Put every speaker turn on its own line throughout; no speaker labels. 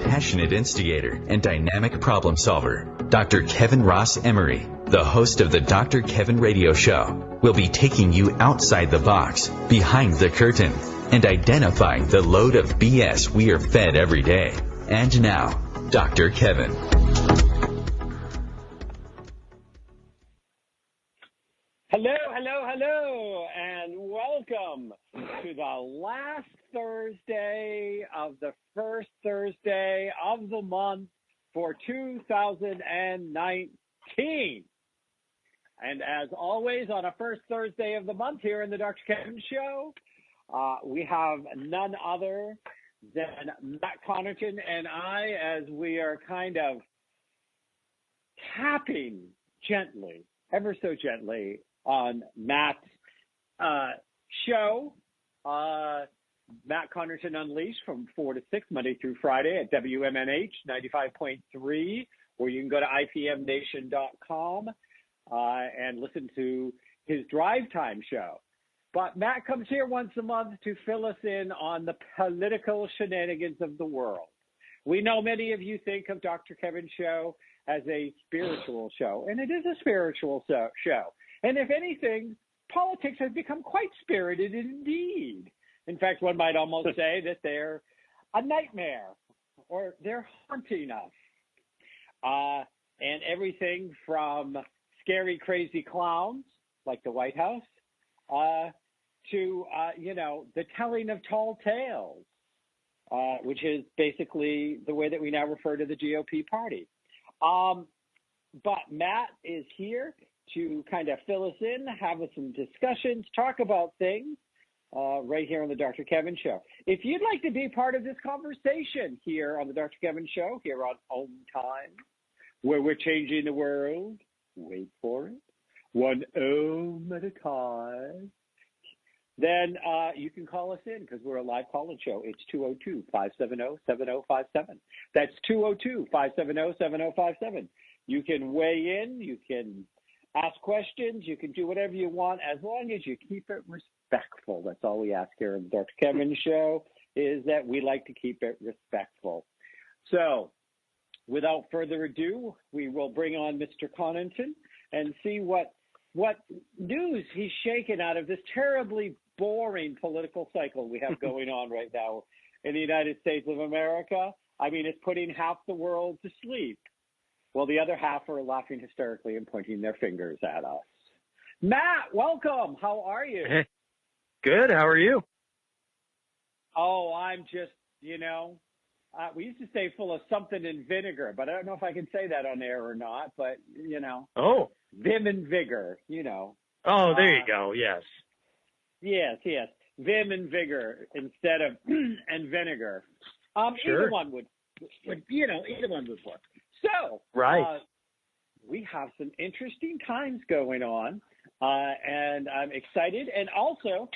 passionate instigator and dynamic problem solver, Dr. Kevin Ross Emery, the host of the Dr. Kevin Radio Show, will be taking you outside the box, behind the curtain, and identifying the load of BS we are fed every day. And now, Dr. Kevin.
Hello, and welcome to the last Thursday of the first Thursday of the month for 2019. And as always, on a first Thursday of the month here in the Dr. Kevin Show, we have none other than Matt Connarton and I, as we are kind of tapping gently, ever so gently, on Matt's show, Matt Connarton Unleashed, from 4 to 6, Monday through Friday at WMNH 95.3, or you can go to IPMNation.com and listen to his drive time show. But Matt comes here once a month to fill us in on the political shenanigans of the world. We know many of you think of Dr. Kevin's show as a spiritual show, and it is a spiritual show. And if anything, politics has become quite spirited indeed. In fact, one might almost say that they're a nightmare, or they're haunting us. And everything from scary, crazy clowns, like the White House, to, the telling of tall tales, which is basically the way that we now refer to the GOP party. But Matt is here to kind of fill us in, have some discussions, talk about things right here on the Dr. Kevin Show. If you'd like to be part of this conversation here on the Dr. Kevin Show, here on OMTimes, where we're changing the world, wait for it, one ohm at a time, then you can call us in because we're a live call-in show. It's 202-570-7057. That's 202-570-7057. You can weigh in, you can ask questions, you can do whatever you want as long as you keep it respectful. That's all we ask here on the Dr. Kevin Show, is that we like to keep it respectful. So without further ado, we will bring on Mr. Connarton and see what news he's shaken out of this terribly boring political cycle we have going on right now in the United States of America. I mean, it's putting half the world to sleep, while the other half are laughing hysterically and pointing their fingers at us. Matt, welcome. How are you?
Hey, good. How are you?
Oh, I'm just, we used to say full of something in vinegar, but I don't know if I can say that on air or not, but,
Oh.
Vim and vigor,
Oh, there you go. Yes.
Yes. Vim and vigor instead of and vinegar.
Sure.
Either one would work. So,
right.
We have some interesting times going on, and I'm excited. And also,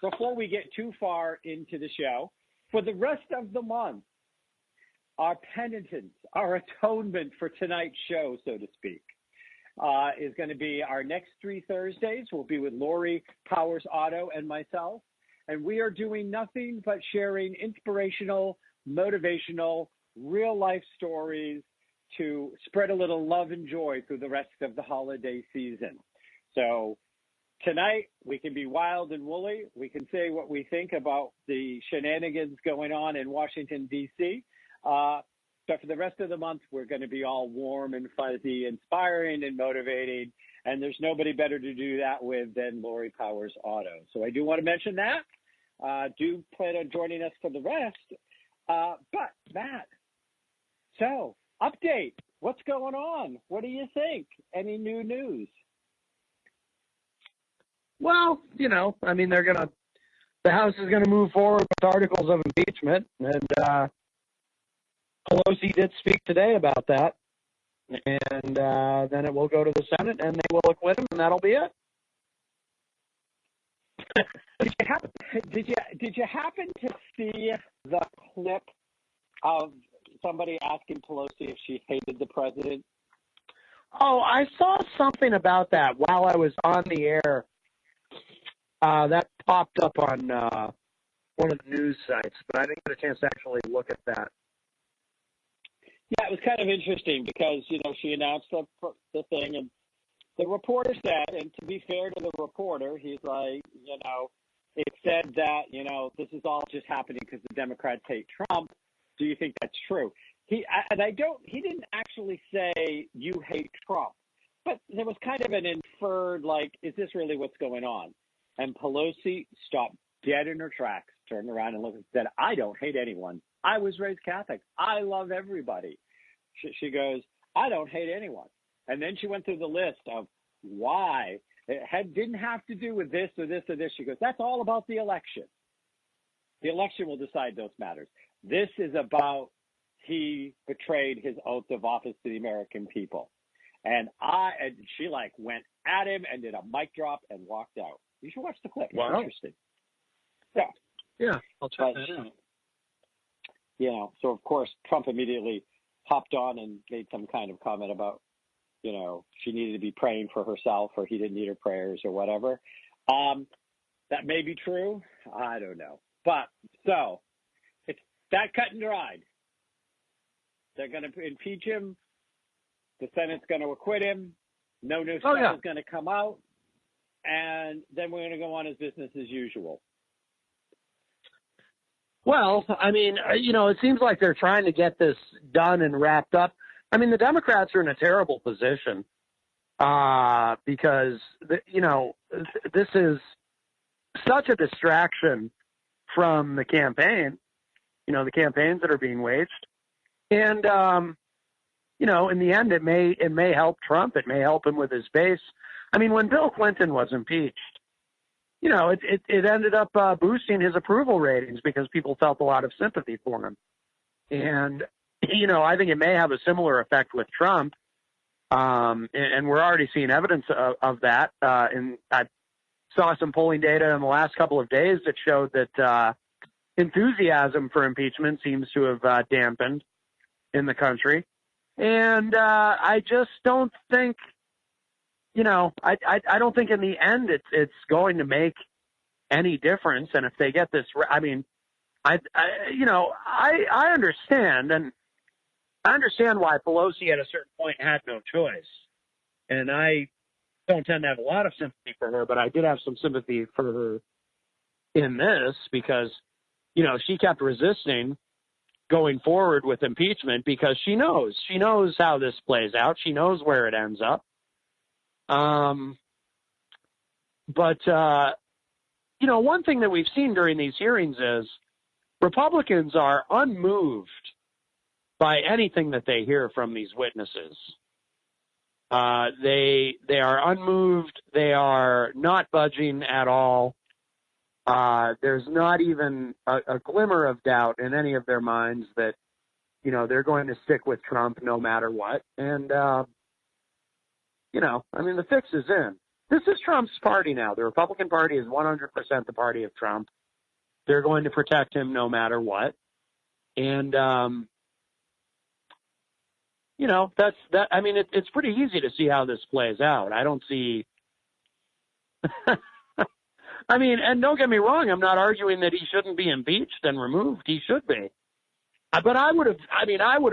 before we get too far into the show, for the rest of the month, our penitence, our atonement for tonight's show, so to speak, is going to be our next 3 Thursdays. Will be with Lori Powers Otto and myself, and we are doing nothing but sharing inspirational, motivational, real-life stories to spread a little love and joy through the rest of the holiday season. So tonight, we can be wild and woolly. We can say what we think about the shenanigans going on in Washington, D.C., but for the rest of the month, we're going to be all warm and fuzzy, inspiring and motivating, and there's nobody better to do that with than Lori Powers Otto. So I do want to mention that. Do plan on joining us for the rest. But, Matt, so, update. What's going on? What do you think? Any new news?
Well, the House is going to move forward with articles of impeachment, and Pelosi did speak today about that, and then it will go to the Senate, and they will acquit him, and that'll be it.
Did you happen to see the clip of somebody asking Pelosi if she hated the president?
Oh, I saw something about that while I was on the air. That popped up on one of the news sites, but I didn't get a chance to actually look at that.
Yeah, it was kind of interesting because, she announced the thing, and the reporter said, and to be fair to the reporter, he's like, it said that, this is all just happening because the Democrats hate Trump. Do you think that's true? He didn't actually say you hate Trump, but there was kind of an inferred, like, is this really what's going on? And Pelosi stopped dead in her tracks, turned around and looked and said, I don't hate anyone. I was raised Catholic. I love everybody. She goes, I don't hate anyone. And then she went through the list of why. It didn't have to do with this or this or this. She goes, that's all about the election. The election will decide those matters. This is about he betrayed his oath of office to the American people. And she went at him and did a mic drop and walked out. You should watch the clip. It's
Wow.
interesting. Yeah.
Yeah, I'll check that out.
So of course Trump immediately hopped on and made some kind of comment about, she needed to be praying for herself or he didn't need her prayers or whatever. That may be true. I don't know. But so it's that cut and dried. They're going to impeach him. The Senate's going to acquit him. No new stuff is going to come out. And then we're going to go on as business as usual.
Well, I mean, it seems like they're trying to get this done and wrapped up. I mean, the Democrats are in a terrible position because, this is such a distraction from the campaign, the campaigns that are being waged. And, in the end, it may help Trump. It may help him with his base. I mean, when Bill Clinton was impeached, it ended up boosting his approval ratings because people felt a lot of sympathy for him. And, I think it may have a similar effect with Trump. And we're already seeing evidence of that. And I saw some polling data in the last couple of days that showed that enthusiasm for impeachment seems to have dampened in the country. And I just don't think, I don't think in the end it's going to make any difference. And if they get this, I mean, I understand, and I understand why Pelosi at a certain point had no choice. And I don't tend to have a lot of sympathy for her, but I did have some sympathy for her in this because, she kept resisting going forward with impeachment because she knows how this plays out. She knows where it ends up. But one thing that we've seen during these hearings is Republicans are unmoved by anything that they hear from these witnesses. They are unmoved. They are not budging at all. There's not even a glimmer of doubt in any of their minds that, they're going to stick with Trump no matter what. And, I mean, the fix is in. This is Trump's party now. The Republican Party is 100% the party of Trump. They're going to protect him no matter what. And, that's that. I mean, it's pretty easy to see how this plays out. I don't see. I mean, and don't get me wrong. I'm not arguing that he shouldn't be impeached and removed. He should be. But I would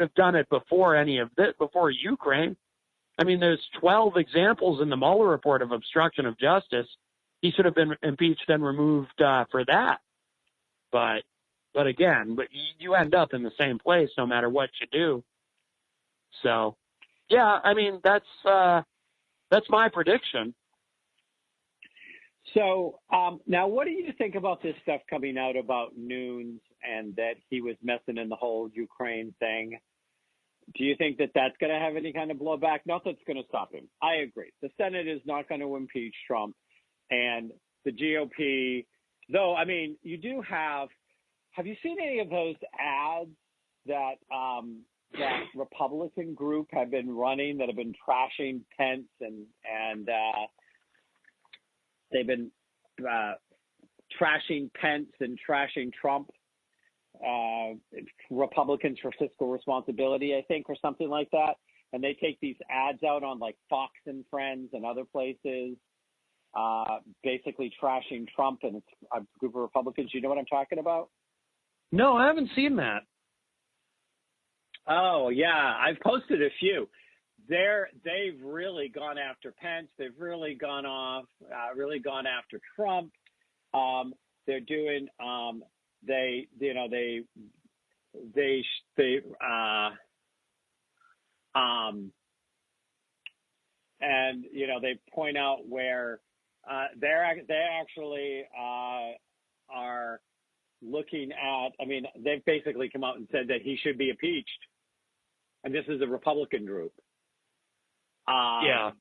have done it before any of this, before Ukraine. I mean, there's 12 examples in the Mueller report of obstruction of justice. He should have been impeached and removed for that. But again, you end up in the same place no matter what you do. So, yeah, I mean, that's my prediction.
So now what do you think about this stuff coming out about Nunes and that he was messing in the whole Ukraine thing? Do you think that that's going to have any kind of blowback? Not that's going to stop him. I agree. The Senate is not going to impeach Trump, and the GOP, though, I mean, you do have you seen any of those ads that that Republican group have been running that have been trashing Pence and they've been trashing Pence and trashing Trump? Republicans for Fiscal Responsibility, I think, or something like that. And they take these ads out on like Fox and Friends and other places, basically trashing Trump and a group of Republicans. You know what I'm talking about?
No, I haven't seen that.
Oh yeah, I've posted a few. They've really gone after Pence. They've really gone after Trump. They're doing they you know they and they point out where they actually are looking at. I mean, they've basically come out and said that he should be impeached, and this is a Republican group.
Yeah.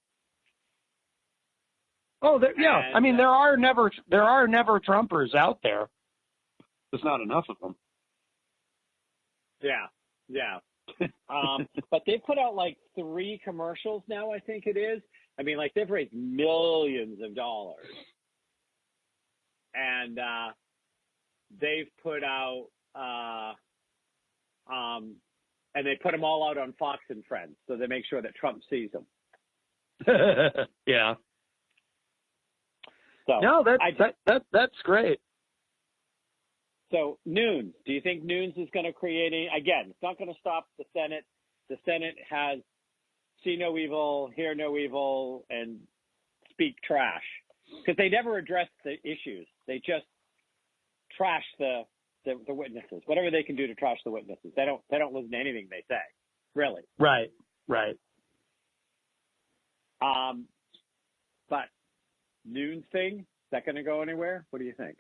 Oh, yeah. I mean, there are never Trumpers out there. There's not enough of them.
Yeah. But they put out like 3 commercials now, I think it is. I mean, like they've raised millions of dollars. And they've put out, and they put them all out on Fox and Friends, so they make sure that Trump sees them.
Yeah.
So
no, that's great.
So Nunes, do you think Nunes is going to create again, it's not going to stop the Senate. The Senate has see no evil, hear no evil, and speak trash. Because they never address the issues. They just trash the witnesses. Whatever they can do to trash the witnesses. They don't listen to anything they say. Really.
Right.
But Nunes thing, is that going to go anywhere? What do you think?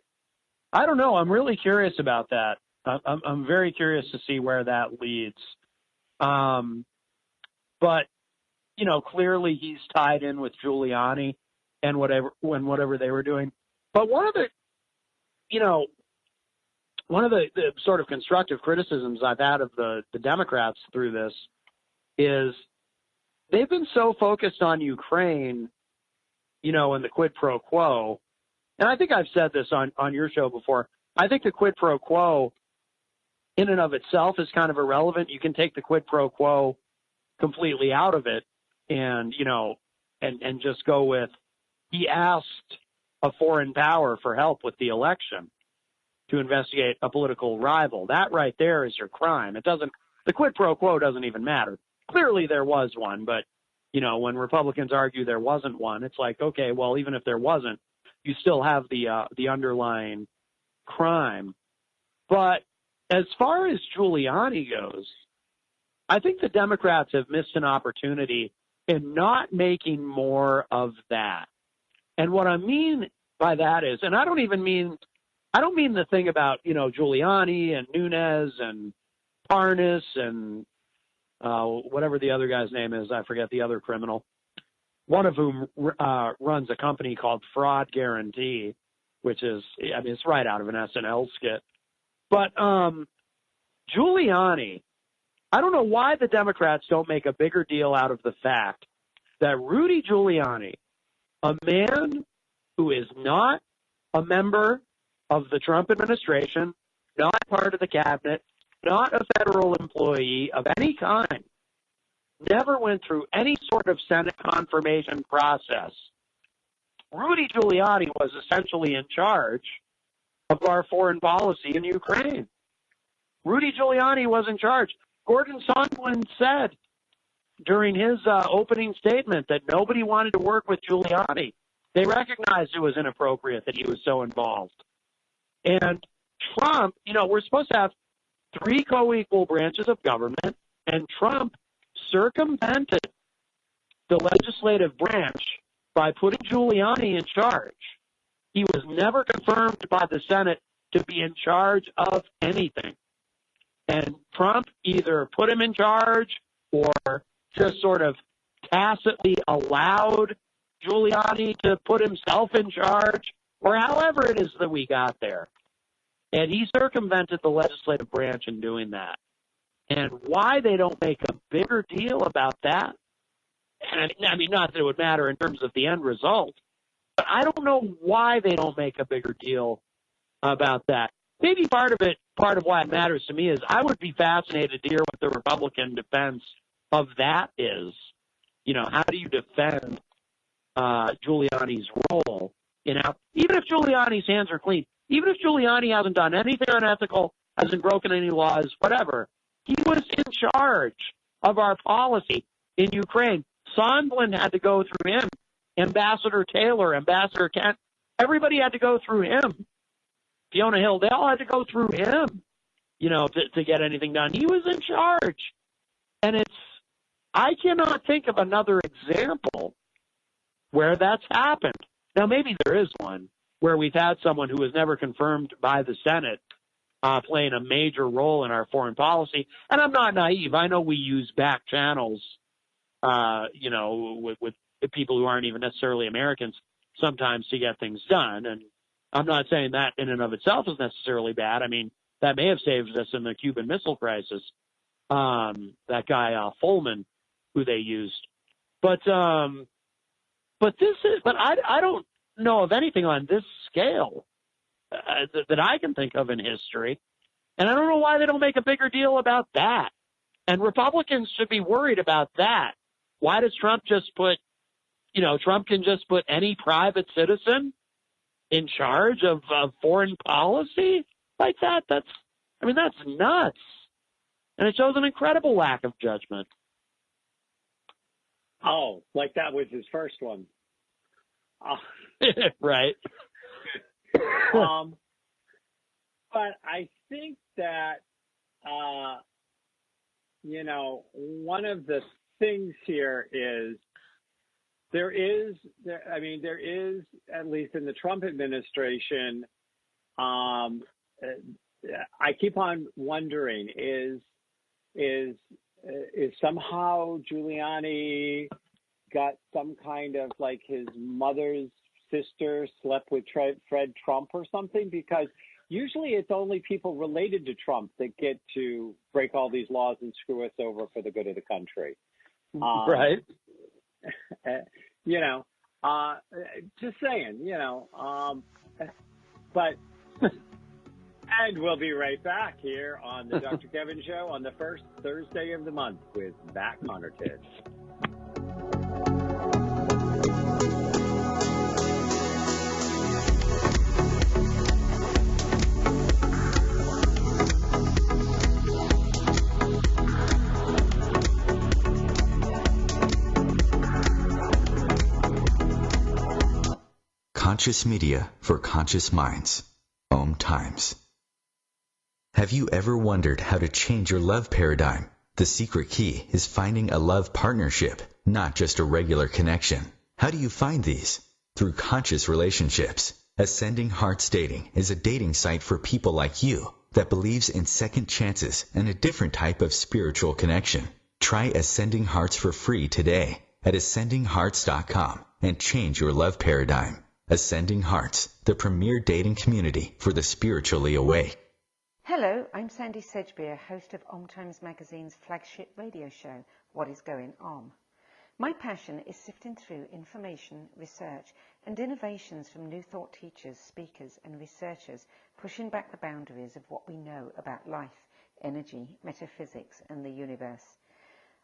I don't know. I'm really curious about that. I'm very curious to see where that leads. But clearly he's tied in with Giuliani and whatever they were doing. But one of the sort of constructive criticisms I've had of the Democrats through this is they've been so focused on Ukraine, and the quid pro quo. And I think I've said this on your show before. I think the quid pro quo in and of itself is kind of irrelevant. You can take the quid pro quo completely out of it and just go with he asked a foreign power for help with the election to investigate a political rival. That right there is your crime. The quid pro quo doesn't even matter. Clearly there was one, but when Republicans argue there wasn't one, it's like, okay, well, even if there wasn't, you still have the underlying crime. But as far as Giuliani goes, I think the Democrats have missed an opportunity in not making more of that. And what I mean by that is, and I don't mean the thing about, Giuliani and Nunes and Parnas and whatever the other guy's name is, I forget the other criminal, one of whom runs a company called Fraud Guarantee, which is, it's right out of an SNL skit. But Giuliani, I don't know why the Democrats don't make a bigger deal out of the fact that Rudy Giuliani, a man who is not a member of the Trump administration, not part of the cabinet, not a federal employee of any kind, never went through any sort of Senate confirmation process. Rudy Giuliani was essentially in charge of our foreign policy in Ukraine. Rudy Giuliani was in charge. Gordon Sondland said during his opening statement that nobody wanted to work with Giuliani. They recognized it was inappropriate that he was so involved. And Trump, we're supposed to have 3 co-equal branches of government, and Trump circumvented the legislative branch by putting Giuliani in charge. He was never confirmed by the Senate to be in charge of anything. And Trump either put him in charge or just sort of tacitly allowed Giuliani to put himself in charge, or however it is that we got there. And he circumvented the legislative branch in doing that. And why they don't make a bigger deal about that, and not that it would matter in terms of the end result, but I don't know why they don't make a bigger deal about that. Maybe part of why it matters to me is I would be fascinated to hear what the Republican defense of that is. How do you defend Giuliani's role? Even if Giuliani's hands are clean, even if Giuliani hasn't done anything unethical, hasn't broken any laws, whatever, He was in charge of our policy in Ukraine. Sondland had to go through him. Ambassador Taylor, Ambassador Kent, everybody had to go through him. Fiona Hill, they all had to go through him, to get anything done. He was in charge. And I cannot think of another example where that's happened. Now, maybe there is one where we've had someone who was never confirmed by the Senate playing a major role in our foreign policy. And I'm not naive. I know we use back channels, with people who aren't even necessarily Americans sometimes to get things done. And I'm not saying that in and of itself is necessarily bad. I mean, that may have saved us in the Cuban Missile Crisis. That guy, Fulman, who they used. But I don't know of anything on this scale that I can think of in history. And I don't know why they don't make a bigger deal about that. And Republicans should be worried about that. Why does Trump just put, Trump can just put any private citizen in charge of foreign policy like that? That's nuts. And it shows an incredible lack of judgment.
Oh, like that was his first one.
Right.
But I think that, one of the things here is there is, at least in the Trump administration, I keep on wondering, is somehow Giuliani got some kind of like his mother's sister slept with Fred Trump or something? Because usually it's only people related to Trump that get to break all these laws and screw us over for the good of the country.
Right.
Just saying, but, and we'll be right back here on the Dr. Kevin Show on the first Thursday of the month with Matt Connarton.
Conscious media for conscious minds. OMTimes. Have you ever wondered how to change your love paradigm? The secret key is finding a love partnership, not just a regular connection. How do you find these? Through conscious relationships. Ascending Hearts Dating is a dating site for people like you that believes in second chances and a different type of spiritual connection. Try Ascending Hearts for free today at ascendinghearts.com and change your love paradigm. Ascending Hearts, the premier dating community for the spiritually awake.
Hello, I'm Sandy Sedgbeer, host of OMTimes magazine's flagship radio show, What is Going On? My passion is sifting through information, research, and innovations from new thought teachers, speakers, and researchers pushing back the boundaries of what we know about life, energy, metaphysics, and the universe.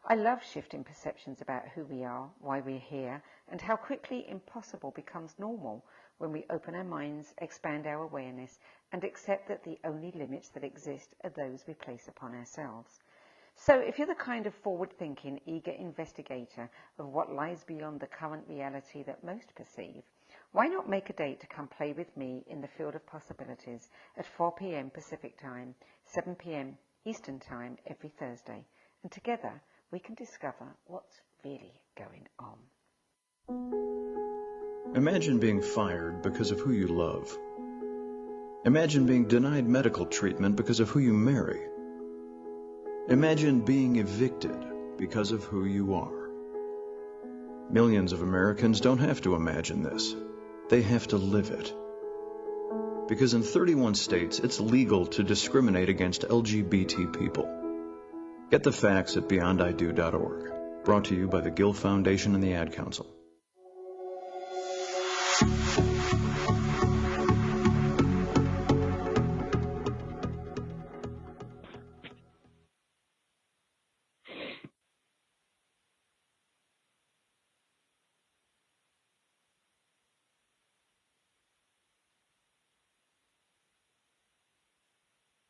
I love shifting perceptions about who we are, why we're here, and how quickly impossible becomes normal when we open our minds, expand our awareness, and accept that the only limits that exist are those we place upon ourselves. So if you're the kind of forward-thinking, eager investigator of what lies beyond the current reality that most perceive, why not make a date to come play with me in the field of possibilities at 4 p.m. Pacific Time, 7 p.m. Eastern Time every Thursday, and together we can discover what's really going on.
Imagine being fired because of who you love. Imagine being denied medical treatment because of who you marry. Imagine being evicted because of who you are. Millions of Americans don't have to imagine this. They have to live it. Because in 31 states, it's legal to discriminate against LGBT people. Get the facts at beyondido.org. Brought to you by the Gill Foundation and the Ad Council.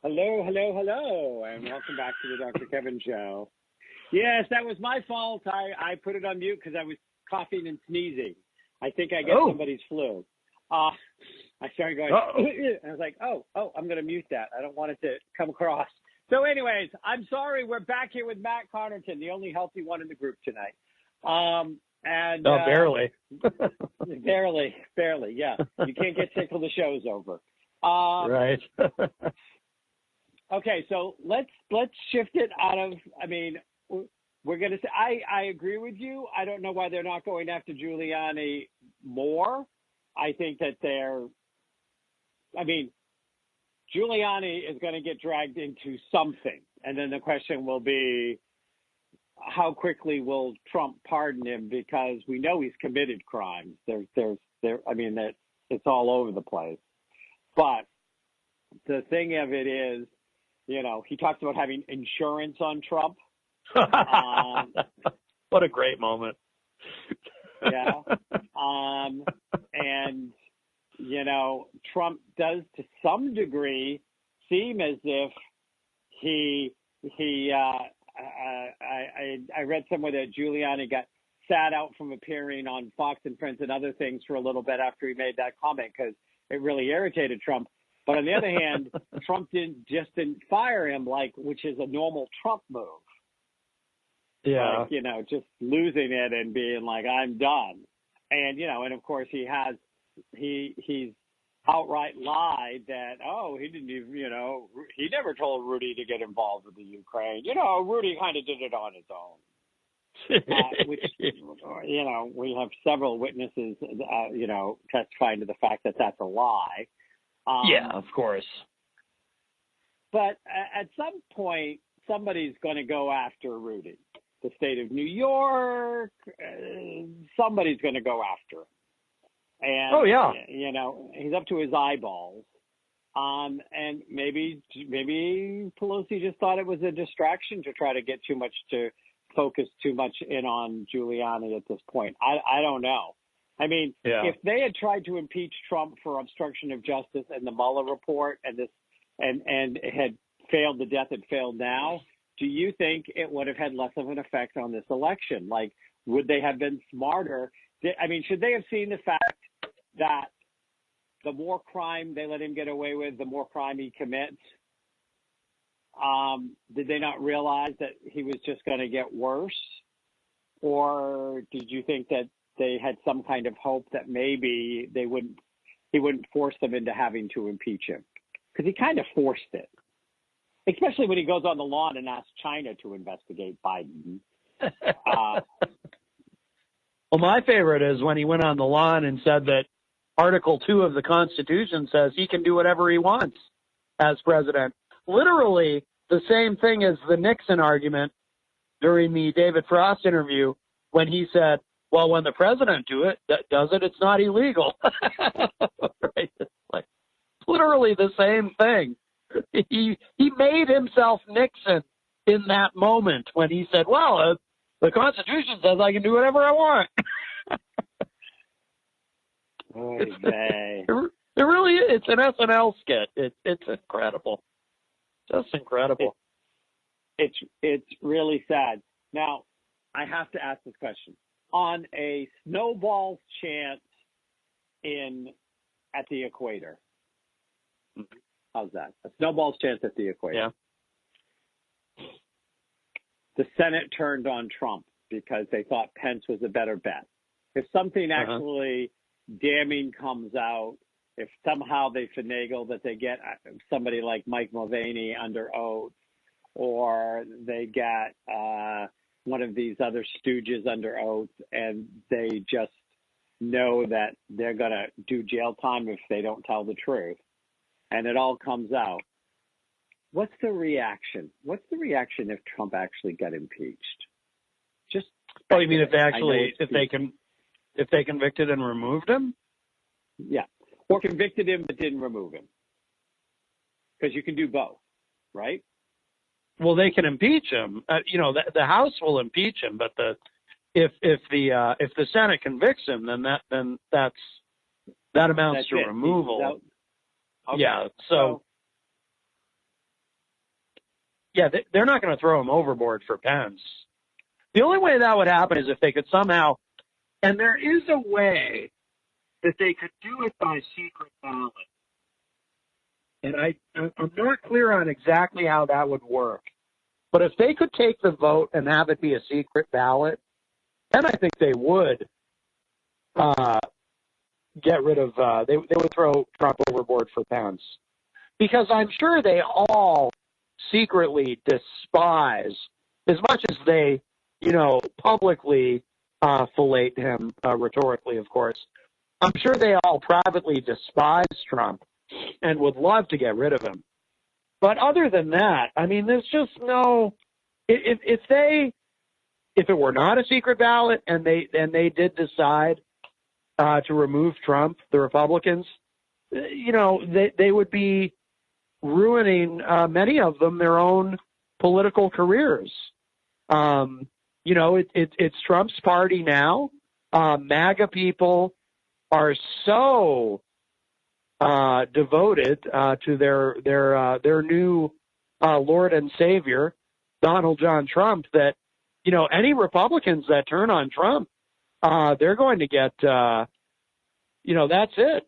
Hello, hello, hello, and welcome back to the Dr. Kevin Show. Yes, that was my fault. I put it on mute because I was coughing and sneezing. I think I got somebody's flu. I started going, and I was like, oh, I'm going to mute that. I don't want it to come across. So anyways, I'm sorry. We're back here with Matt Connarton, the only healthy one in the group tonight.
Barely.
barely, yeah. You can't get sick till the show's over.
Right.
Okay, so let's shift it out of, we're going to say, I agree with you. I don't know why they're not going after Giuliani more. I think that Giuliani is going to get dragged into something. And then the question will be, how quickly will Trump pardon him? Because we know he's committed crimes. It's all over the place. But the thing of it is, he talks about having insurance on Trump.
What a great moment.
Yeah. Trump does to some degree seem as if I read somewhere that Giuliani got sat out from appearing on Fox and Friends and other things for a little bit after he made that comment because it really irritated Trump. But on the other hand, Trump didn't fire him, which is a normal Trump move.
Yeah.
Just losing it and being like, I'm done. And, and of course he's outright lied that, he didn't even, he never told Rudy to get involved with the Ukraine. Rudy kind of did it on his own. Which, we have several witnesses, testifying to the fact that that's a lie.
Yeah, of course.
But at some point, somebody's going to go after Rudy. The state of New York, somebody's going to go after him. And, he's up to his eyeballs. And maybe Pelosi just thought it was a distraction to try to get focus too much in on Giuliani at this point. I don't know. If they had tried to impeach Trump for obstruction of justice and the Mueller report and it had failed, the death had failed now, do you think it would have had less of an effect on this election? Would they have been smarter? Should they have seen the fact that the more crime they let him get away with, the more crime he commits? Did they not realize that he was just going to get worse? Or did you think that they had some kind of hope that maybe he wouldn't force them into having to impeach him? Because he kind of forced it, especially when he goes on the lawn and asks China to investigate Biden.
Well, my favorite is when he went on the lawn and said that Article 2 of the Constitution says he can do whatever he wants as president. Literally the same thing as the Nixon argument during the David Frost interview when he said, well, when the president does it, it's not illegal. Right? It's literally the same thing. He made himself Nixon in that moment when he said, well, the Constitution says I can do whatever I want. It really is. It's an SNL skit. It's incredible. Just incredible.
It's really sad. Now, I have to ask this question. On a snowball's chance at the equator. How's that? A snowball's chance at the equator.
Yeah.
The Senate turned on Trump because they thought Pence was a better bet. If something actually damning comes out, if somehow they finagle that they get somebody like Mike Mulvaney under oath, or they get one of these other stooges under oath, and they just know that they're going to do jail time if they don't tell the truth, and it all comes out, what's the reaction? What's the reaction if Trump actually got impeached?
You mean if they convicted and removed him?
Yeah. Or convicted him but didn't remove him. Because you can do both, right?
Well, they can impeach him. The House will impeach him, but if the Senate convicts him, then that amounts to removal.
Okay.
Yeah. So they're not going to throw him overboard for Pence. The only way that would happen is if they could somehow, and there is a way that they could do it by secret ballot. And I'm not clear on exactly how that would work. But if they could take the vote and have it be a secret ballot, then I think they would get rid of, they would throw Trump overboard for Pence. Because I'm sure they all secretly despise, as much as they, publicly fillet him, rhetorically, of course, I'm sure they all privately despise Trump and would love to get rid of him. But other than that, I mean, there's just no, if it were not a secret ballot and they did decide to remove Trump, the Republicans, they would be ruining, many of them, their own political careers. It's Trump's party now. MAGA people are so devoted to their new Lord and Savior, Donald John Trump, that any Republicans that turn on Trump, they're going to get that's it.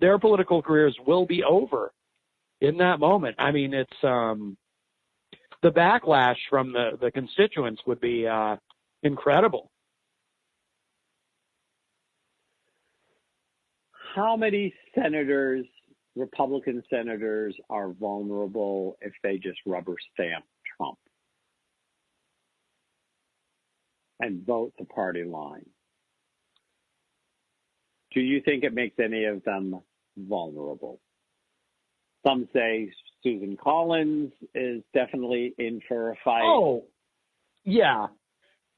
Their political careers will be over in that moment. I mean, it's the backlash from the constituents would be incredible.
How many senators, Republican senators, are vulnerable if they just rubber stamp Trump and vote the party line? Do you think it makes any of them vulnerable? Some say Susan Collins is definitely in for a fight.
Oh, yeah.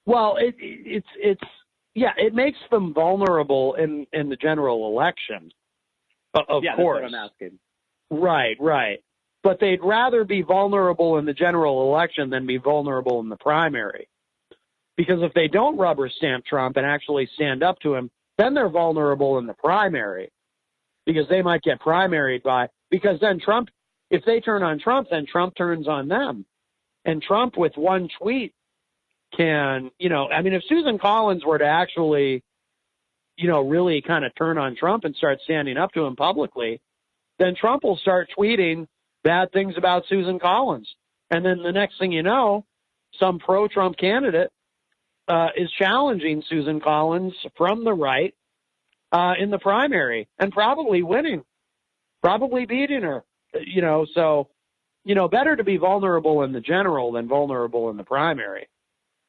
Well, it makes them vulnerable in the general election, of course.
That's what I'm asking.
Right. But they'd rather be vulnerable in the general election than be vulnerable in the primary. Because if they don't rubber stamp Trump and actually stand up to him, then they're vulnerable in the primary. Because they might get primaried because then Trump, if they turn on Trump, then Trump turns on them. And Trump, with one tweet, can, if Susan Collins were to actually, really kind of turn on Trump and start standing up to him publicly, then Trump will start tweeting bad things about Susan Collins. And then the next thing you know, some pro-Trump candidate is challenging Susan Collins from the right in the primary and probably winning, probably beating her, so, better to be vulnerable in the general than vulnerable in the primary.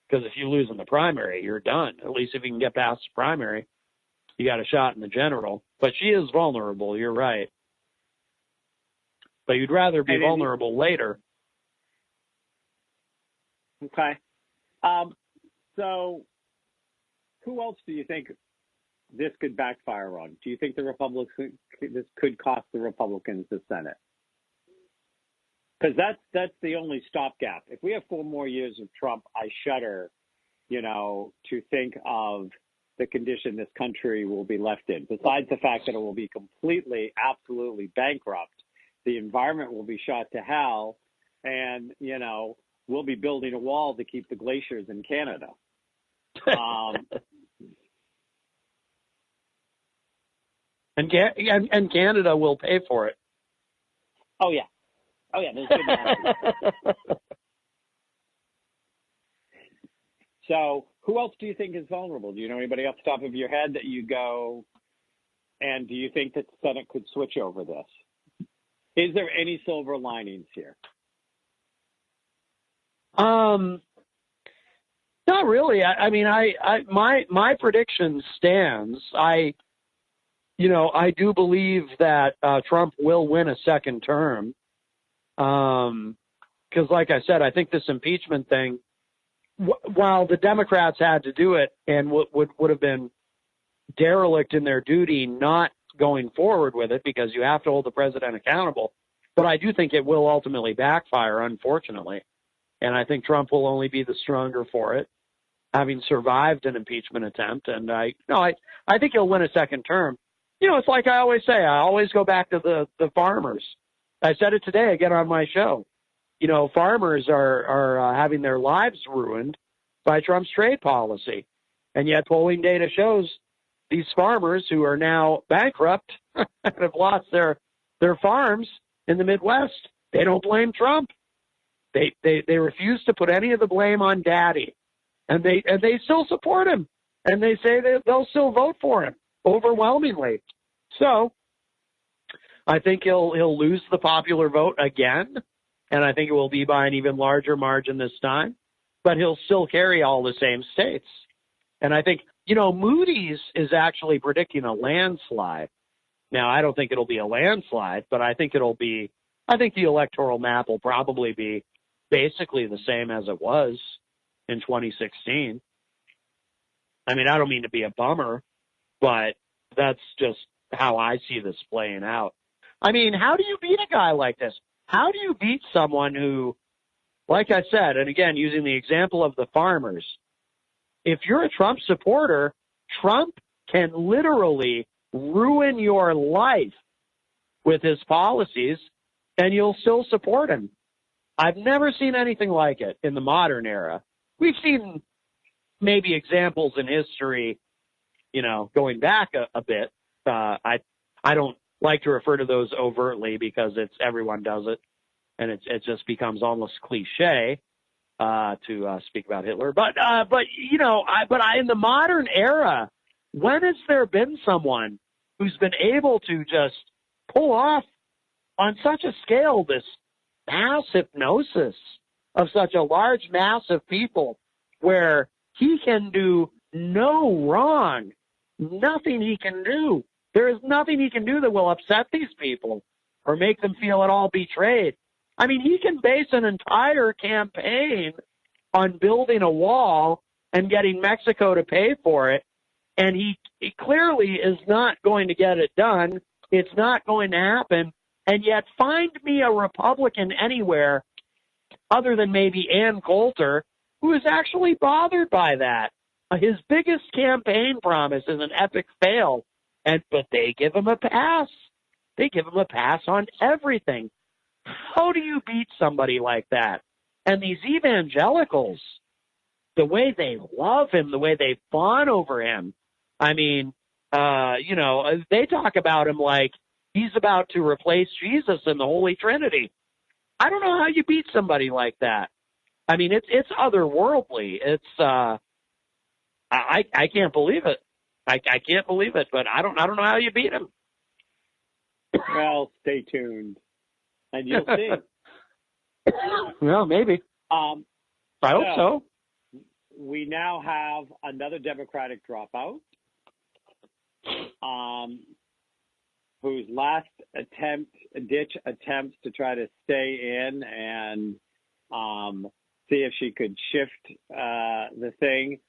Because if you lose in the primary, you're done. At least if you can get past the primary, you got a shot in the general. But she is vulnerable, you're right. But you'd rather be vulnerable later.
Okay. So who else do you think this could backfire on? Do you think this could cost the Republicans the Senate? Because that's the only stopgap. If we have 4 more years of Trump, I shudder, to think of the condition this country will be left in. Besides the fact that it will be completely, absolutely bankrupt, the environment will be shot to hell, and, we'll be building a wall to keep the glaciers in Canada.
And Canada will pay for it.
Oh, yeah. There's good. So who else do you think is vulnerable? Do you know anybody off the top of your head that you go, and do you think that the Senate could switch over this? Is there any silver linings here?
Not really. My prediction stands. I do believe that Trump will win a second term. Because, like I said, I think this impeachment thing, while the Democrats had to do it and would have been derelict in their duty not going forward with it, because you have to hold the president accountable, but I do think it will ultimately backfire, unfortunately. And I think Trump will only be the stronger for it, having survived an impeachment attempt. And I think he'll win a second term. It's like I always say, I always go back to the farmers. I said it today again on my show. farmers are having their lives ruined by Trump's trade policy. And yet polling data shows these farmers who are now bankrupt and have lost their farms in the Midwest, they don't blame Trump. They refuse to put any of the blame on Daddy. And they still support him. And they say they'll still vote for him overwhelmingly. So I think he'll lose the popular vote again. And I think it will be by an even larger margin this time. But he'll still carry all the same states. And I think, Moody's is actually predicting a landslide. Now, I don't think it'll be a landslide, but I think the electoral map will probably be basically the same as it was in 2016. I mean, I don't mean to be a bummer, but that's just how I see this playing out. I mean, how do you beat a guy like this? How do you beat someone who, like I said, and again, using the example of the farmers, if you're a Trump supporter, Trump can literally ruin your life with his policies, and you'll still support him. I've never seen anything like it in the modern era. We've seen maybe examples in history, going back a bit. I don't like to refer to those overtly because everyone does it, and it just becomes almost cliche to speak about Hitler. But in the modern era, when has there been someone who's been able to just pull off on such a scale this mass hypnosis of such a large mass of people where he can do no wrong? Nothing he can do. There is nothing he can do that will upset these people or make them feel at all betrayed. I mean, he can base an entire campaign on building a wall and getting Mexico to pay for it, and he clearly is not going to get it done. It's not going to happen. And yet find me a Republican anywhere other than maybe Ann Coulter who is actually bothered by that. His biggest campaign promise is an epic fail, but they give him a pass. They give him a pass on everything. How do you beat somebody like that? And these evangelicals, the way they love him, the way they fawn over him, I mean, they talk about him like he's about to replace Jesus in the Holy Trinity. I don't know how you beat somebody like that. I mean, it's otherworldly. It's I can't believe it. I can't believe it, but I don't know how you beat him.
Well, stay tuned, and you'll see.
Well, maybe. I hope so.
We now have another Democratic dropout, whose last ditch attempts to try to stay in and see if she could shift the thing.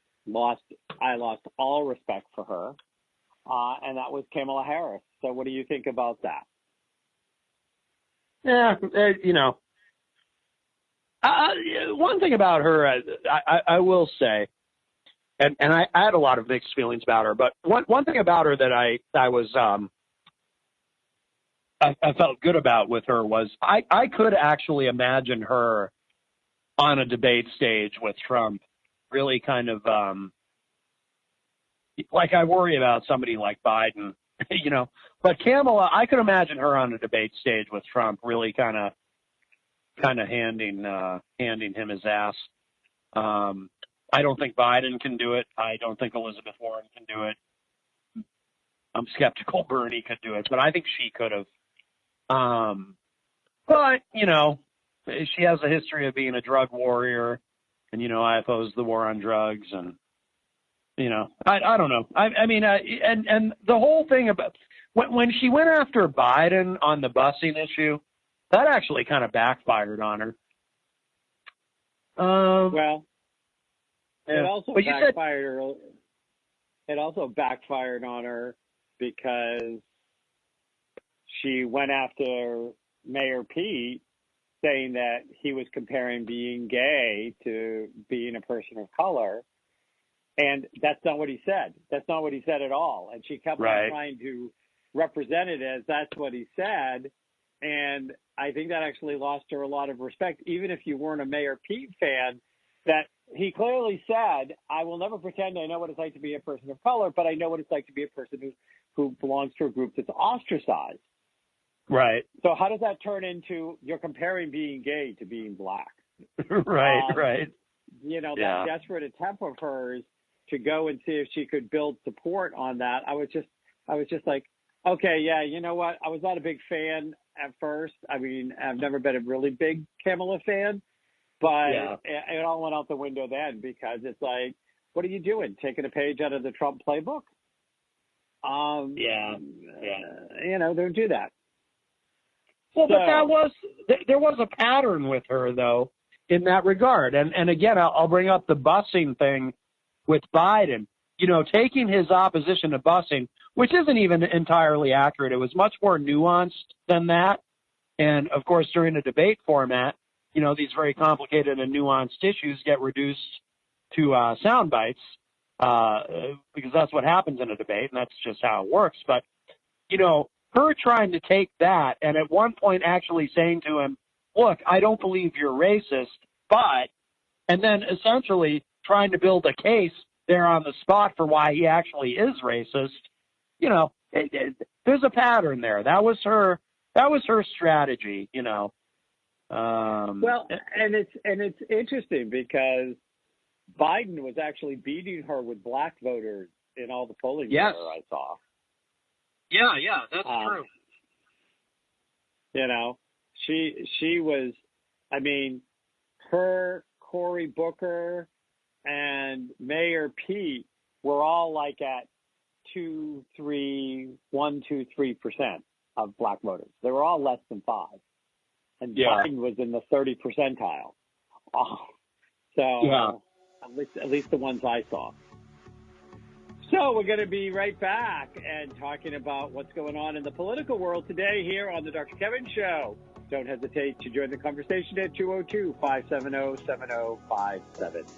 I lost all respect for her, and that was Kamala Harris. So what do you think about that?
Yeah, one thing about her, I will say, and I had a lot of mixed feelings about her, but one thing about her that I was I felt good about with her was I could actually imagine her on a debate stage with Trump, really kind of like I worry about somebody like Biden, but Kamala, I could imagine her on a debate stage with Trump, really kind of handing him his ass. I don't think Biden can do it. I don't think Elizabeth Warren can do it. I'm skeptical Bernie could do it, but I think she could have. But, she has a history of being a drug warrior, and, I oppose the war on drugs, and, I don't know. I mean, and the whole thing about when she went after Biden on the busing issue, that actually kind of backfired on her.
Well,
yeah.
It also backfired. It also backfired on her because she went after Mayor Pete, saying that he was comparing being gay to being a person of color. And that's not what he said. That's not what he said at all. And she kept on trying to represent it as that's what he said. And I think that actually lost her a lot of respect, even if you weren't a Mayor Pete fan, that he clearly said, I will never pretend I know what it's like to be a person of color, but I know what it's like to be a person who belongs to a group that's ostracized.
Right.
So how does that turn into you're comparing being gay to being black?
Right.
That desperate attempt of hers to go and see if she could build support on that. I was just like, okay, yeah, you know what? I was not a big fan at first. I mean, I've never been a really big Kamala fan, but it all went out the window then, because it's like, what are you doing? Taking a page out of the Trump playbook? Don't do that.
Well, but there was a pattern with her, though, in that regard. And again, I'll bring up the busing thing with Biden. Taking his opposition to busing, which isn't even entirely accurate. It was much more nuanced than that. And, of course, during a debate format, these very complicated and nuanced issues get reduced to sound bites because that's what happens in a debate, and that's just how it works. But, her trying to take that and at one point actually saying to him, look, I don't believe you're racist, but, and then essentially trying to build a case there on the spot for why he actually is racist, there's a pattern there. That was her strategy, Well,
and it's interesting because Biden was actually beating her with black voters in all the polling data I saw.
Yeah, that's true.
She was, her, Cory Booker, and Mayor Pete were all like at 1%, 2%, 3% of black voters. They were all less than 5%. And Biden was in the 30 percentile. At least the ones I saw. So we're going to be right back and talking about what's going on in the political world today here on the Dr. Kevin Show. Don't hesitate to join the conversation at 202-570-7057.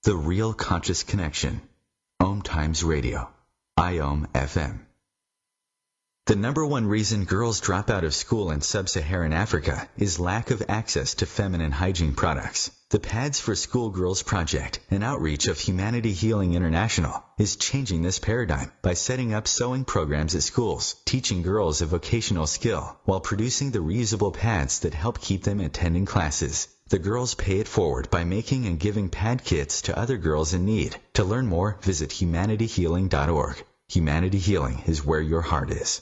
The Real Conscious Connection. OMTimes Radio. IOM FM. The number one reason girls drop out of school in sub-Saharan Africa is lack of access to feminine hygiene products. The Pads for Schoolgirls Project, an outreach of Humanity Healing International, is changing this paradigm by setting up sewing programs at schools, teaching girls a vocational skill, while producing the reusable pads that help keep them attending classes. The girls pay it forward by making and giving pad kits to other girls in need. To learn more, visit humanityhealing.org. Humanity Healing is where your heart is.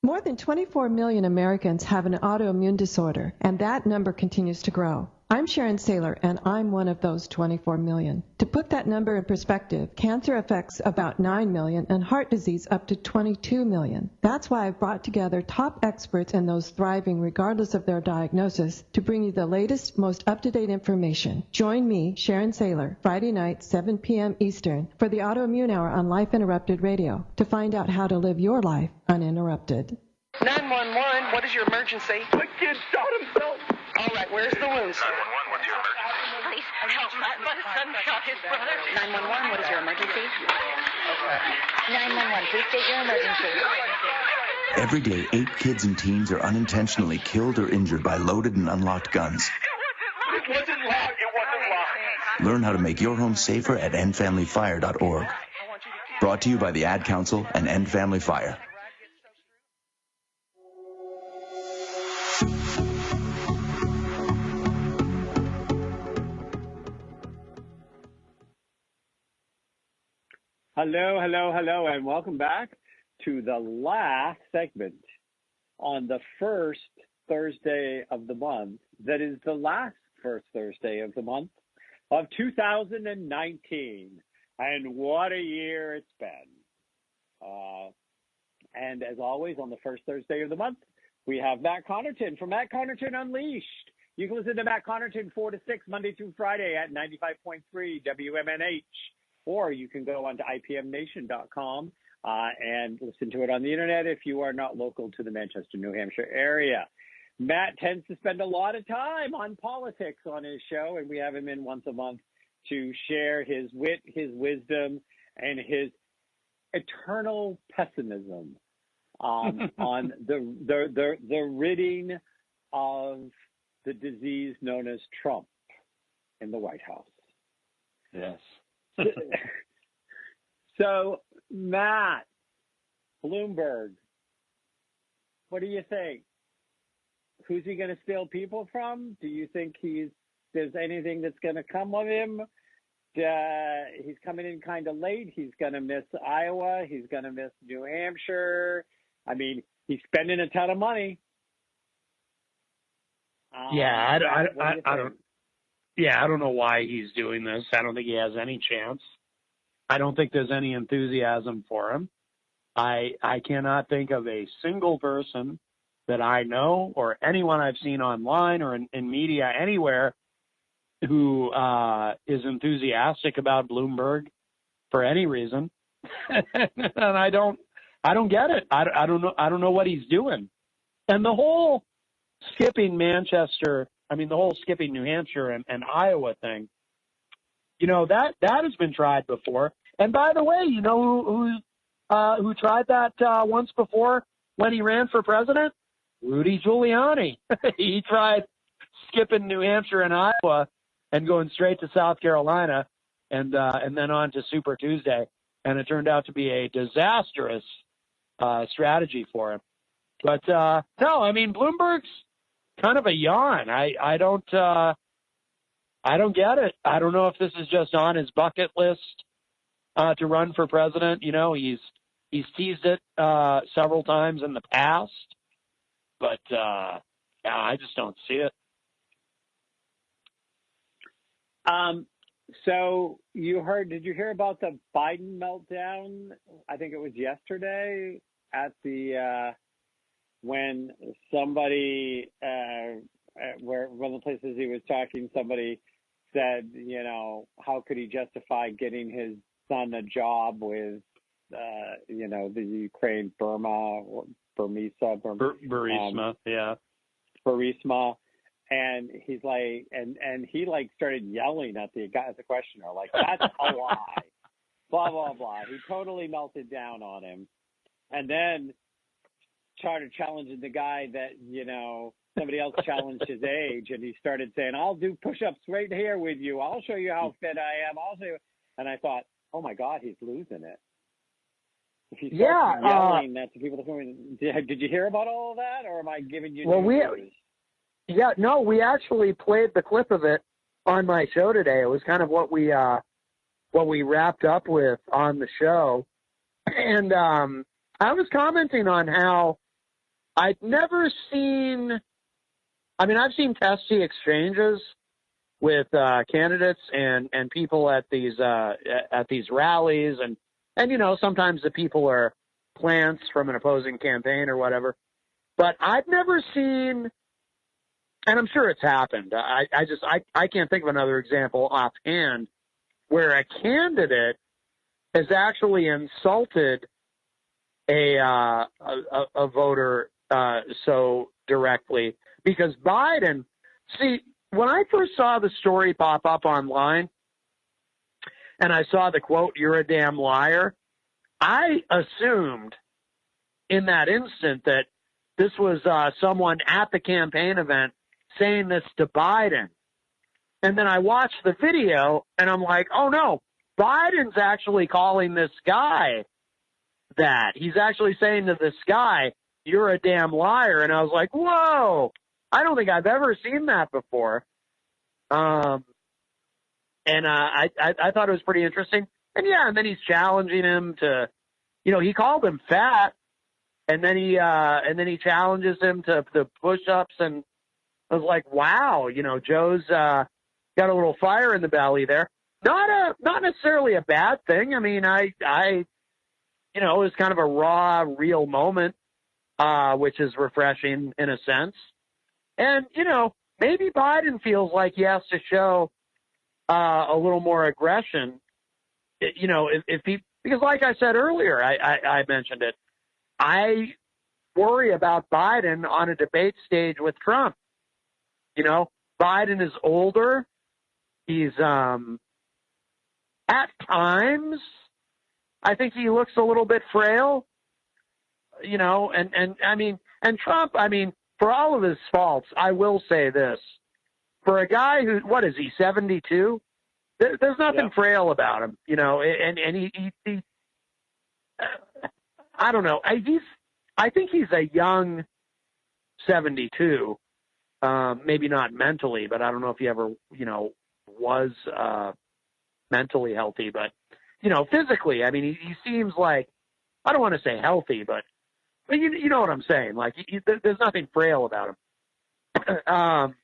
More than 24 million Americans have an autoimmune disorder, and that number continues to grow. I'm Sharon Saylor, and I'm one of those 24 million. To put that number in perspective, cancer affects about 9 million and heart disease up to 22 million. That's why I've brought together top experts and those thriving regardless of their diagnosis to bring you the latest, most up-to-date information. Join me, Sharon Saylor, Friday night, 7 p.m. Eastern, for the Autoimmune Hour on Life Interrupted Radio to find out how to live your life uninterrupted.
911, what is your emergency?
The kid shot himself.
All right, where's the wound, sir?
911, what's your emergency?
Please help. My son shot his brother. 911, what is your emergency? 911, please state your emergency.
Every day, 8 kids and teens are unintentionally killed or injured by loaded and unlocked guns.
It wasn't locked.
Learn how to make your home safer at endfamilyfire.org. Brought to you by the Ad Council and End Family Fire.
Hello, and welcome back to the last segment on the first Thursday of the month. That is the last first Thursday of the month of 2019. And what a year it's been. And as always, on the first Thursday of the month, we have Matt Connarton from Matt Connarton Unleashed. You can listen to Matt Connarton 4 to 6, Monday through Friday at 95.3 WMNH. Or you can go on to IPMNation.com and listen to it on the internet if you are not local to the Manchester, New Hampshire area. Matt tends to spend a lot of time on politics on his show, and we have him in once a month to share his wit, his wisdom, and his eternal pessimism on the ridding of the disease known as Trump in the White House.
Yes.
So, Matt, Bloomberg, what do you think? Who's he going to steal people from? Do you think there's anything that's going to come of him? He's coming in kind of late. He's going to miss Iowa. He's going to miss New Hampshire. I mean, he's spending a ton of money.
I don't. Yeah, I don't know why he's doing this. I don't think he has any chance. I don't think there's any enthusiasm for him. I cannot think of a single person that I know or anyone I've seen online or in media anywhere who is enthusiastic about Bloomberg for any reason. And I don't get it. I don't know what he's doing. And the whole skipping New Hampshire and Iowa thing, that has been tried before. And by the way, you know who tried that once before when he ran for president? Rudy Giuliani. He tried skipping New Hampshire and Iowa and going straight to South Carolina and then on to Super Tuesday. And it turned out to be a disastrous strategy for him. But no, I mean, Bloomberg's kind of a yawn. I don't get it. I don't know if this is just on his bucket list to run for president. He's teased it several times in the past, but I just don't see it.
So did you hear about the Biden meltdown? I think it was yesterday at the when somebody where one of the places he was talking, somebody said, how could he justify getting his son a job with the Ukraine Burisma,
yeah.
Burisma. And he's like, and he started yelling at the questioner, like, that's a lie, blah, blah, blah. He totally melted down on him. And then started challenging the guy that, somebody else challenged his age. And he started saying, I'll do push-ups right here with you. I'll show you how fit I am. I'll show you. And I thought, oh my God, he's losing it. If he starts yelling at the people, did you hear about all of that, or am I giving you news?
Yeah, no, we actually played the clip of it on my show today. It was kind of what we wrapped up with on the show. And I was commenting on how I've seen testy exchanges with candidates and people at these rallies and sometimes the people are plants from an opposing campaign or whatever. But I've never seen, and I'm sure it's happened, I can't think of another example offhand where a candidate has actually insulted a voter so directly. Because Biden, see, when I first saw the story pop up online and I saw the quote, "You're a damn liar," I assumed in that instant that this was someone at the campaign event saying this to Biden. And then I watched the video and I'm like, oh no, Biden's actually calling this guy that. He's actually saying to this guy, "You're a damn liar." And I was like, whoa, I don't think I've ever seen that before. I thought it was pretty interesting. And yeah, and then he's challenging him to, he called him fat, and then he challenges him to push-ups, and I was like, wow, Joe's got a little fire in the belly there. Not necessarily a bad thing. I mean, it was kind of a raw, real moment, which is refreshing in a sense. And, maybe Biden feels like he has to show a little more aggression, if he, because like I said earlier, I mentioned it, I worry about Biden on a debate stage with Trump. You know, Biden is older. He's at times, I think he looks a little bit frail. You know, and Trump, I mean, for all of his faults, I will say this. For a guy who, what is he, 72? There's nothing frail about him, you know, and he I don't know. I think he's a young 72, maybe not mentally, but I don't know if he ever, you know, was mentally healthy, but, you know, physically, I mean, he seems like, I don't want to say healthy, but you know what I'm saying. Like, there's nothing frail about him. And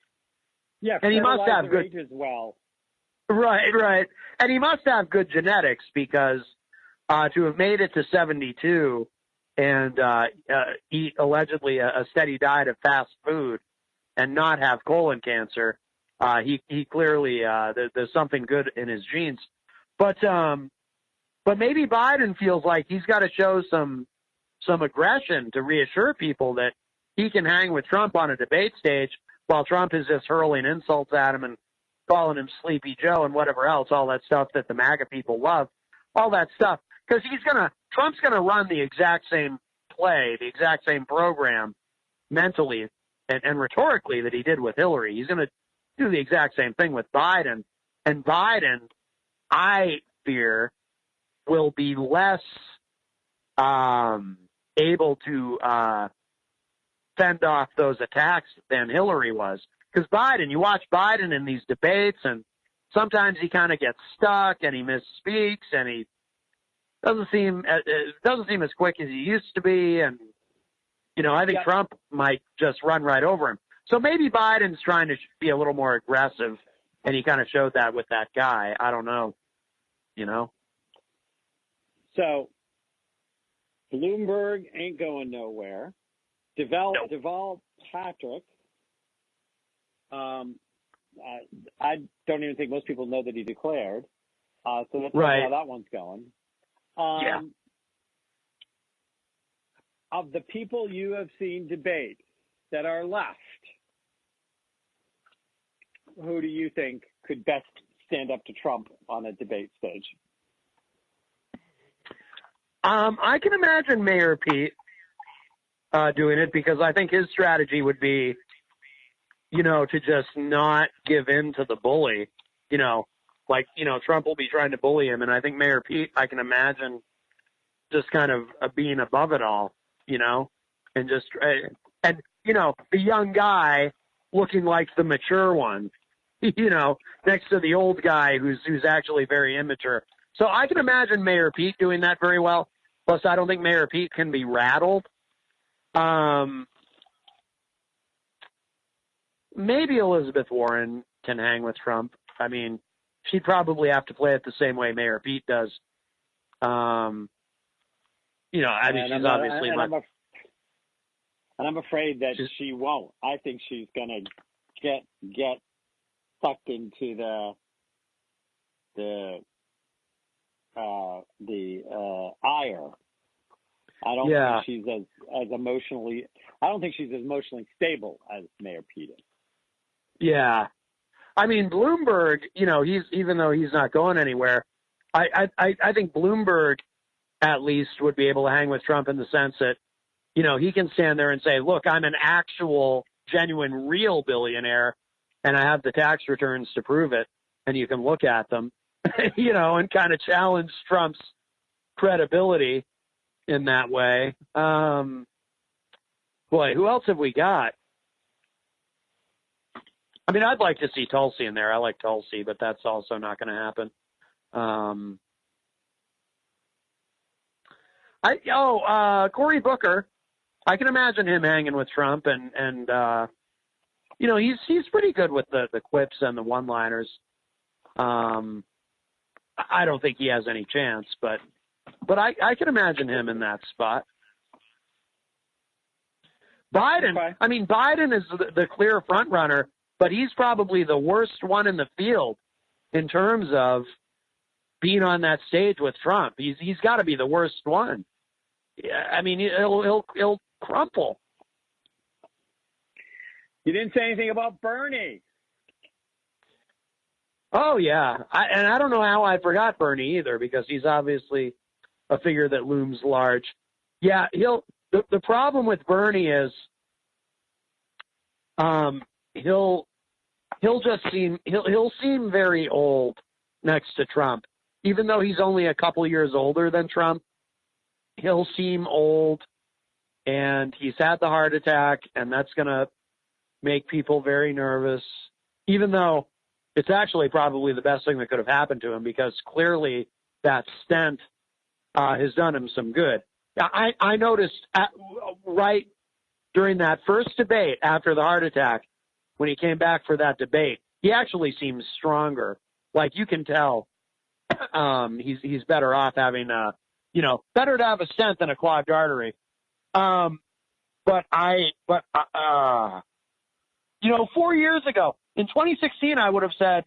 he must have good
as well.
Right. And he must have good genetics because to have made it to 72 and eat allegedly a steady diet of fast food and not have colon cancer, he clearly there's something good in his genes. But maybe Biden feels like he's got to show some aggression to reassure people that he can hang with Trump on a debate stage while Trump is just hurling insults at him and calling him Sleepy Joe and whatever else, all that stuff that the MAGA people love, all that stuff. Because Trump's going to run the exact same play, the exact same program mentally and rhetorically that he did with Hillary. He's going to do the exact same thing with Biden. And Biden, I fear, will be less able to fend off those attacks than Hillary was. Because Biden, you watch Biden in these debates, and sometimes he kind of gets stuck and he misspeaks, and he doesn't seem as quick as he used to be. And you know, I think Trump might just run right over him. So maybe Biden's trying to be a little more aggressive, and he kind of showed that with that guy. I don't know. You know.
So Bloomberg ain't going nowhere. Deval Patrick. I don't even think most people know that he declared. So let's see how that one's going. Of the people you have seen debate that are left, who do you think could best stand up to Trump on a debate stage?
I can imagine Mayor Pete doing it because I think his strategy would be, you know, to just not give in to the bully. You know, like, you know, Trump will be trying to bully him, and I think Mayor Pete, I can imagine just kind of being above it all, you know, and just and you know, the young guy looking like the mature one, you know, next to the old guy who's actually very immature. So I can imagine Mayor Pete doing that very well. Plus, I don't think Mayor Pete can be rattled. Maybe Elizabeth Warren can hang with Trump. I mean, she'd probably have to play it the same way Mayor Pete does. You know, I mean, she's obviously
and I'm afraid that she won't. I think she's going to get sucked into the ire. I don't think she's as emotionally. I don't think she's as emotionally stable as Mayor Pete is.
Yeah, I mean Bloomberg. You know, even though he's not going anywhere, I think Bloomberg at least would be able to hang with Trump in the sense that, you know, he can stand there and say, "Look, I'm an actual, genuine, real billionaire, and I have the tax returns to prove it, and you can look at them." You know, and kind of challenge Trump's credibility in that way. Boy, who else have we got? I mean, I'd like to see Tulsi in there. I like Tulsi, but that's also not going to happen. Cory Booker. I can imagine him hanging with Trump, and you know, he's pretty good with the quips and the one-liners. I don't think he has any chance, but I can imagine him in that spot. Biden, okay. I mean, Biden is the clear front runner, but he's probably the worst one in the field in terms of being on that stage with Trump. He's got to be the worst one. I mean, he'll crumple.
You didn't say anything about Bernie.
Oh, yeah. I don't know how I forgot Bernie either, because he's obviously a figure that looms large. Yeah, the problem with Bernie is he'll seem very old next to Trump. Even though he's only a couple years older than Trump, he'll seem old, and he's had the heart attack, and that's going to make people very nervous, even though it's actually probably the best thing that could have happened to him, because clearly that stent has done him some good. I noticed right during that first debate after the heart attack, when he came back for that debate, he actually seems stronger. Like, you can tell he's better off having better to have a stent than a clogged artery. But 4 years ago, in 2016, I would have said,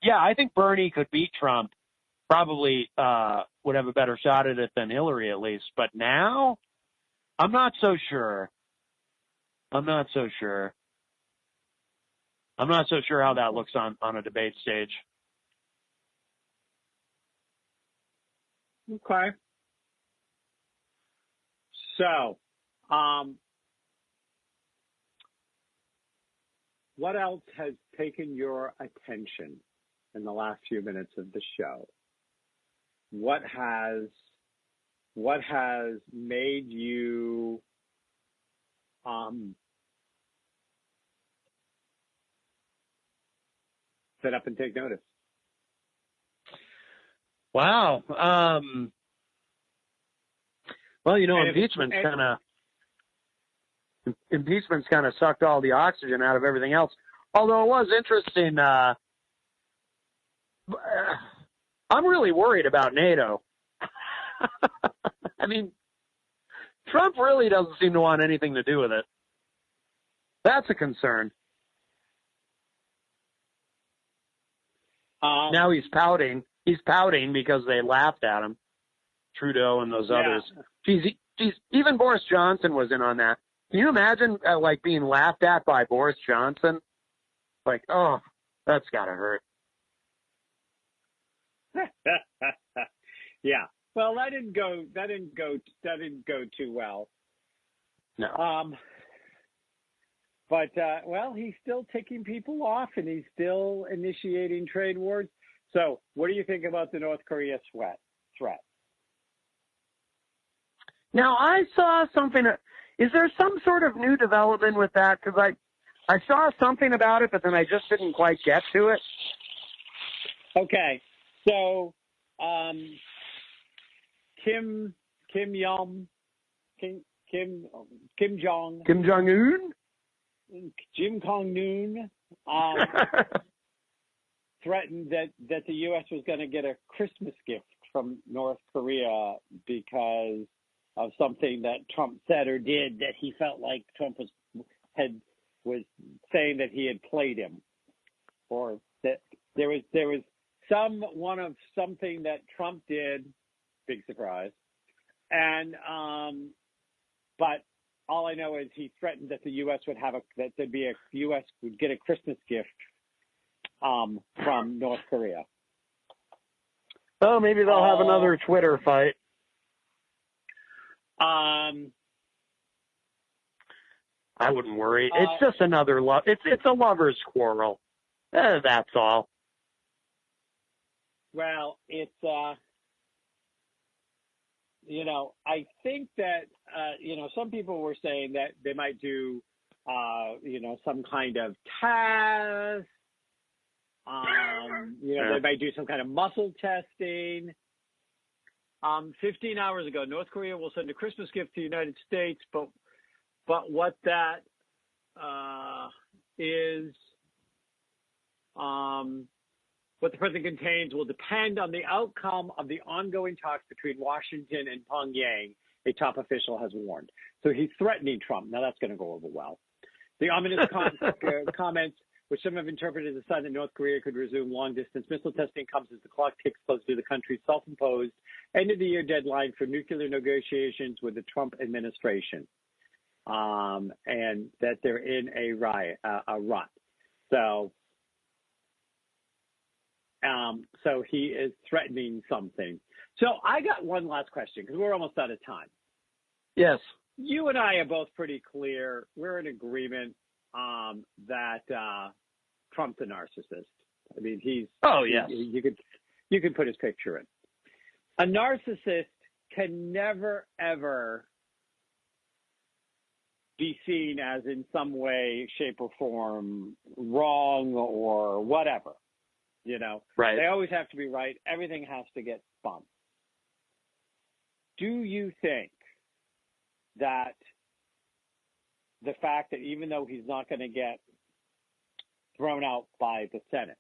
yeah, I think Bernie could beat Trump. Probably would have a better shot at it than Hillary, at least. But now, I'm not so sure. I'm not so sure how that looks on a debate stage.
Okay. So, what else has taken your attention in the last few minutes of the show? What has made you sit up and take notice?
Wow. Well, impeachment's kind of sucked all the oxygen out of everything else. Although it was interesting. I'm really worried about NATO. I mean, Trump really doesn't seem to want anything to do with it. That's a concern. Now he's pouting. He's pouting because they laughed at him, Trudeau and those others. Geez, even Boris Johnson was in on that. Can you imagine, being laughed at by Boris Johnson? Like, oh, that's gotta hurt.
Yeah. Well, that didn't go too well.
No.
But he's still ticking people off, and he's still initiating trade wars. So, what do you think about the North Korea threat?
Now, I saw something. Is there some sort of new development with that? Because I saw something about it, but then I just didn't quite get to it.
Okay. So, Kim Jong-un, threatened that the U.S. was going to get a Christmas gift from North Korea because of something that Trump said or did that he felt like Trump was saying that he had played him, or that there was something that Trump did, big surprise, and but all I know is he threatened that the U.S. would U.S. would get a Christmas gift from North Korea.
Oh, maybe they'll have another Twitter fight. I wouldn't worry. It's just another It's a lover's quarrel. That's all.
Well, it's I think that some people were saying that they might do some kind of test. They might do some kind of muscle testing. 15 hours ago, North Korea will send a Christmas gift to the United States, but what that is, what the present contains will depend on the outcome of the ongoing talks between Washington and Pyongyang, a top official has warned. So he's threatening Trump. Now that's going to go over well. The ominous comments, which some have interpreted as a sign that North Korea could resume long-distance missile testing, comes as the clock ticks close to the country's self-imposed end-of-the-year deadline for nuclear negotiations with the Trump administration. and that they're in a rut. So he is threatening something. So I got one last question because we're almost out of time.
Yes.
You and I are both pretty clear. We're in agreement that Trump's a narcissist. I mean, he's.
Oh, yes.
You could put his picture in. A narcissist can never, ever be seen as in some way, shape, or form wrong or whatever. You know,
right.
They always have to be right. Everything has to get spun. Do you think that the fact that even though he's not going to get thrown out by the Senate,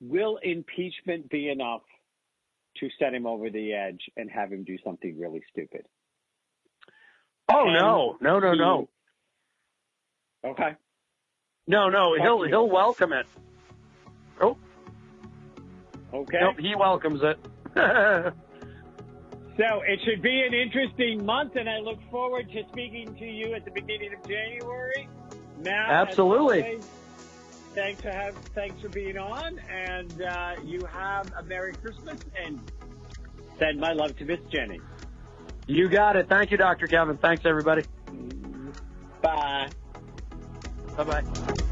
will impeachment be enough to set him over the edge and have him do something really stupid?
Oh, no.
Okay.
No, he'll welcome it. Oh.
Okay.
Nope, he welcomes it.
So it should be an interesting month, and I look forward to speaking to you at the beginning of January. Matt,
absolutely.
As always, thanks for being on, and you have a Merry Christmas, and send my love to Miss Jenny.
You got it. Thank you, Dr. Kevin. Thanks, everybody.
Bye.
Bye-bye.